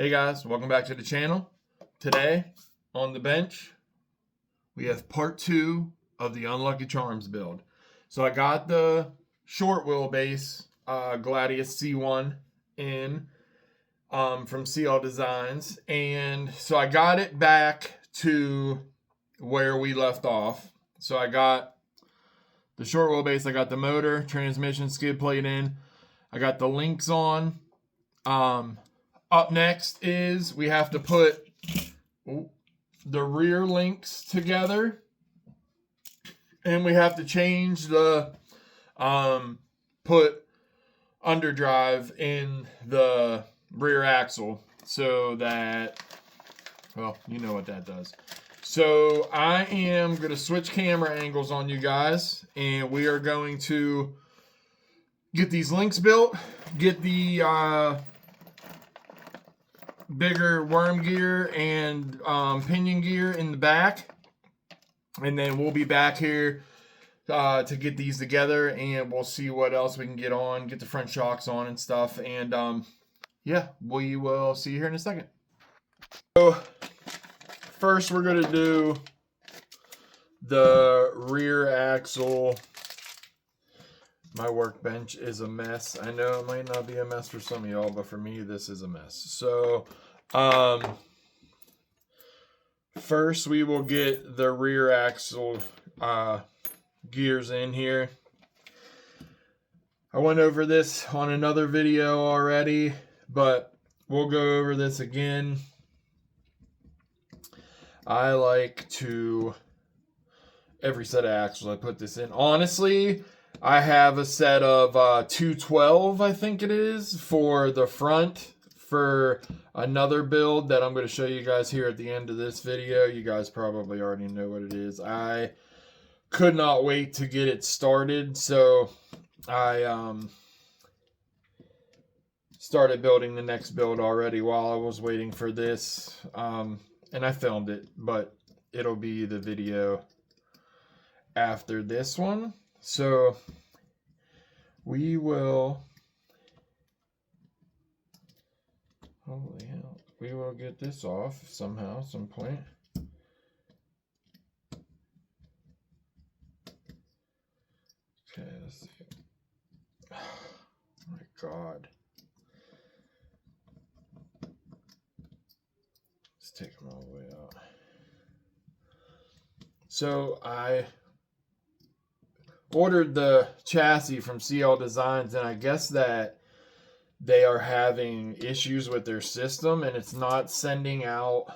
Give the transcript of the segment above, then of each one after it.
Hey guys, welcome back to the channel. Today on the bench we have part 2 of the Unlucky Charms build. So I got the short wheelbase Gladius C1 in from CL Designs, and so I got it back to where we left off. So I got the short wheelbase, I got the motor, transmission, skid plate in, I got the links on. Up next is we have to put the rear links together, and we have to change the put underdrive in the rear axle so that, well, you know what that does. So I am going to switch camera angles on you guys, and we are going to get these links built, get the bigger worm gear and pinion gear in the back, and then we'll be back here to get these together, and we'll see what else we can get on, get the front shocks on and stuff, and yeah, we will see you here in a second. So first we're going to do the rear axle. My workbench is a mess. I know it might not be a mess for some of y'all, but for me, this is a mess. So, first we will get the rear axle gears in here. I went over this on another video already, but we'll go over this again. I like to, every set of axles I put this in. Honestly, I have a set of 212, I think it is, for the front for another build that I'm going to show you guys here at the end of this video. You guys probably already know what it is. I could not wait to get it started, so I started building the next build already while I was waiting for this, and I filmed it, but it'll be the video after this one. So we will, holy hell, we will get this off somehow, some point. Okay, let's see. Oh my God. Let's take them all the way out. So I ordered the chassis from CL Designs, and I guess that they are having issues with their system, and it's not sending out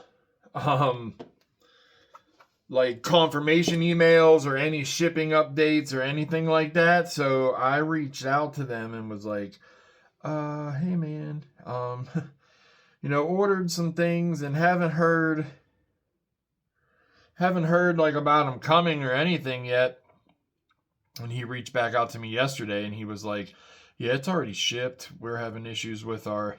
like confirmation emails or any shipping updates or anything like that. So I reached out to them and was like, hey man, you know, ordered some things and haven't heard like about them coming or anything yet. And he reached back out to me yesterday, and he was like, yeah, it's already shipped. We're having issues with our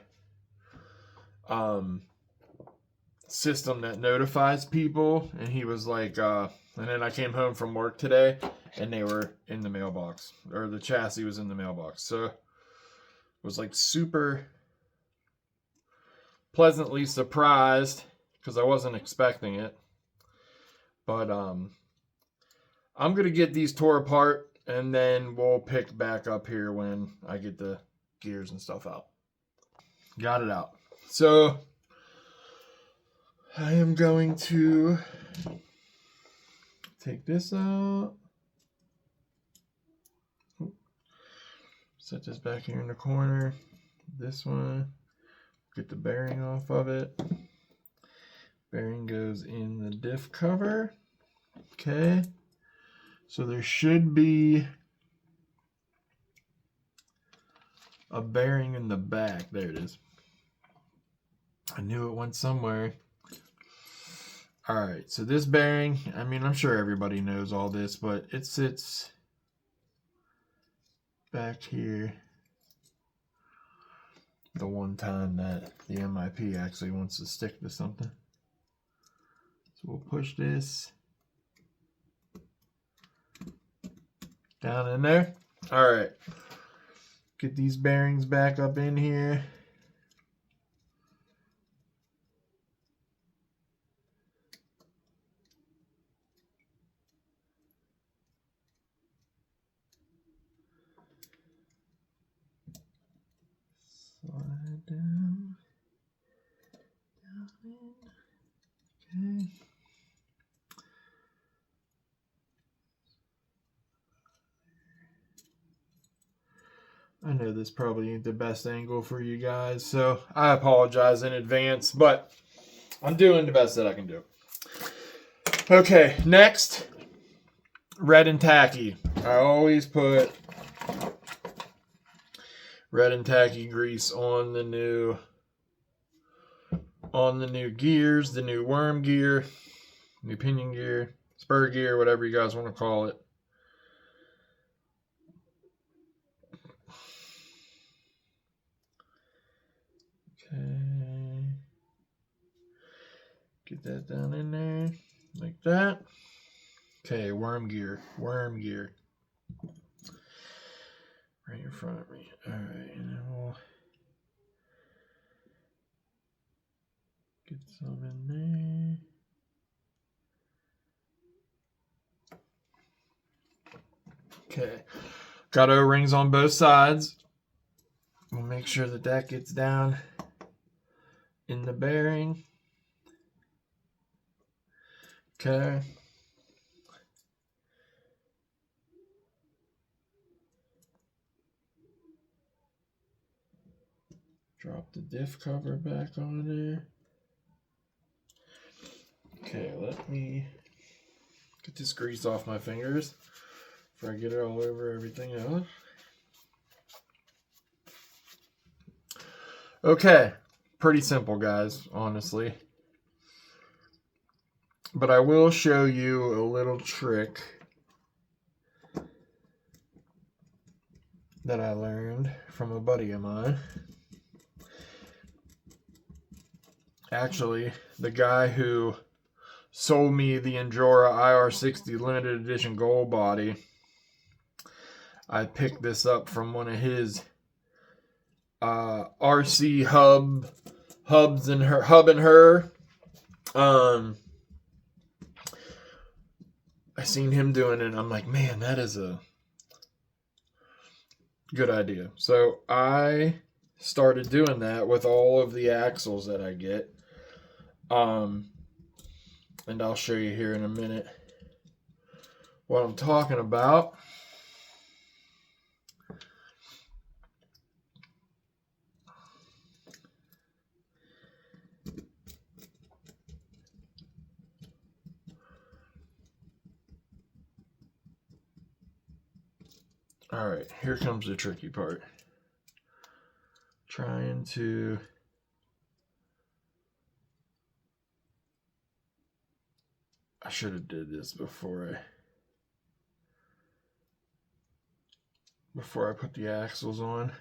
system that notifies people. And he was like, and then I came home from work today, and they were in the mailbox, or the chassis was in the mailbox. So it was like super pleasantly surprised because I wasn't expecting it. But I'm going to get these tore apart, and then we'll pick back up here when I get the gears and stuff out. Got it out. So I am going to take this out. Set this back here in the corner. This one. Get the bearing off of it. Bearing goes in the diff cover. Okay. So there should be a bearing in the back. There it is. I knew it went somewhere. All right, so this bearing, I mean, I'm sure everybody knows all this, but it sits back here the one time that the MIP actually wants to stick to something. So we'll push this down in there. All right, get these bearings back up in here. down. Down in. Okay. I know this probably ain't the best angle for you guys, so I apologize in advance, but I'm doing the best that I can do. Okay, next, red and tacky. I always put red and tacky grease on the new gears, the new worm gear, new pinion gear, spur gear, whatever you guys want to call it. Okay. Get that down in there like that. Okay, worm gear. Right in front of me. All right, and then we'll get some in there. Okay, got O-rings on both sides. We'll make sure that that gets down in the bearing. Okay. Drop the diff cover back on there. Okay, let me get this grease off my fingers before I get it all over everything else. Okay, pretty simple, guys, honestly. But I will show you a little trick that I learned from a buddy of mine. Actually, the guy who sold me the Endura IR60 limited edition gold body, I picked this up from one of his RC hubs and her hub and her. I seen him doing it and I'm like, man, that is a good idea. So I started doing that with all of the axles that I get. And I'll show you here in a minute what I'm talking about. All right, here comes the tricky part. Trying to I should have did this before I put the axles on.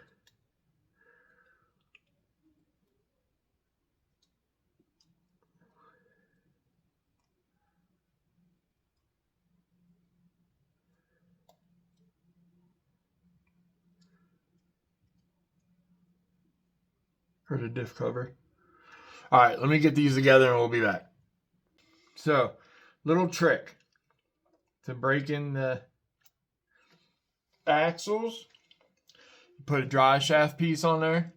For the diff cover. All right, let me get these together and we'll be back. So, little trick to break in the axles. Put a dry shaft piece on there,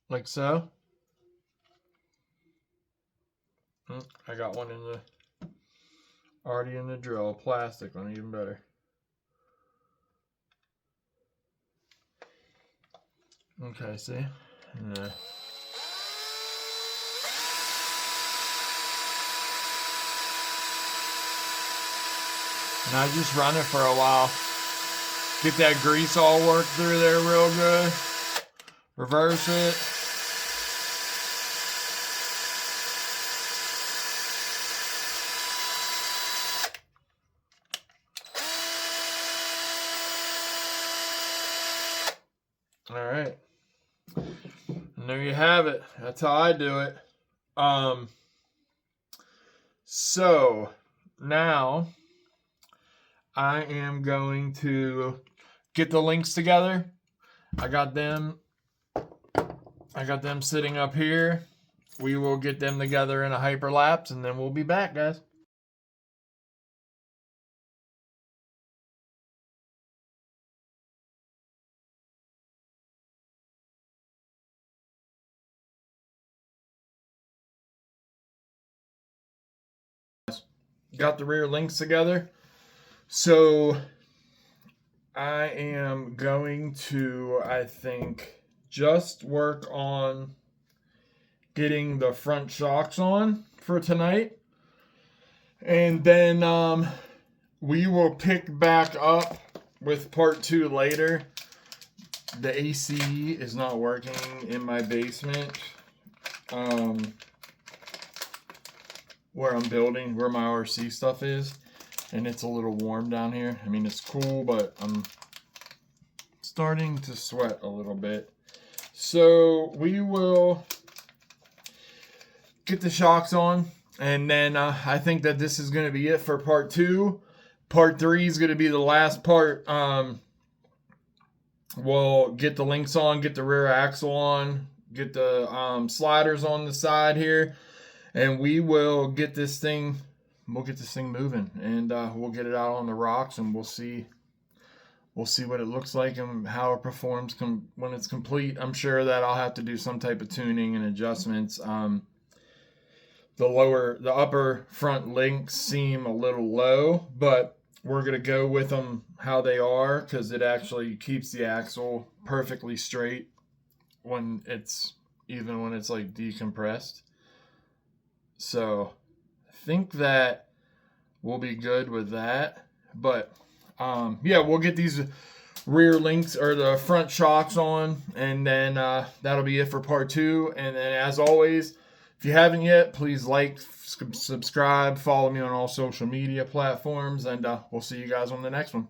like so. I got one already in the drill, plastic one, even better. Okay, see? Yeah. And I just run it for a while. Get that grease all worked through there real good. Reverse it. All right. And there you have it. That's how I do it. So now I am going to get the links together. I got them sitting up here. We will get them together in a hyperlapse and then we'll be back, guys. got the rear links together. So I am going to, I think, just work on getting the front shocks on for tonight. And then we will pick back up with part 2 later. The AC is not working in my basement. Where I'm building, where my RC stuff is. And it's a little warm down here. I mean, it's cool, but I'm starting to sweat a little bit. So we will get the shocks on. And then I think that this is going to be it for part 2. Part 3 is going to be the last part. We'll get the links on, get the rear axle on, get the sliders on the side here. And we will get this thing... We'll get this thing moving, and we'll get it out on the rocks, and we'll see what it looks like and how it performs when it's complete. I'm sure that I'll have to do some type of tuning and adjustments. The upper front links seem a little low, but we're gonna go with them how they are, because it actually keeps the axle perfectly straight when it's like decompressed. So I think that we'll be good with that. But yeah, we'll get these rear links or the front shocks on, and then that'll be it for part 2. And then, as always, if you haven't yet, please like, subscribe, follow me on all social media platforms, and we'll see you guys on the next one.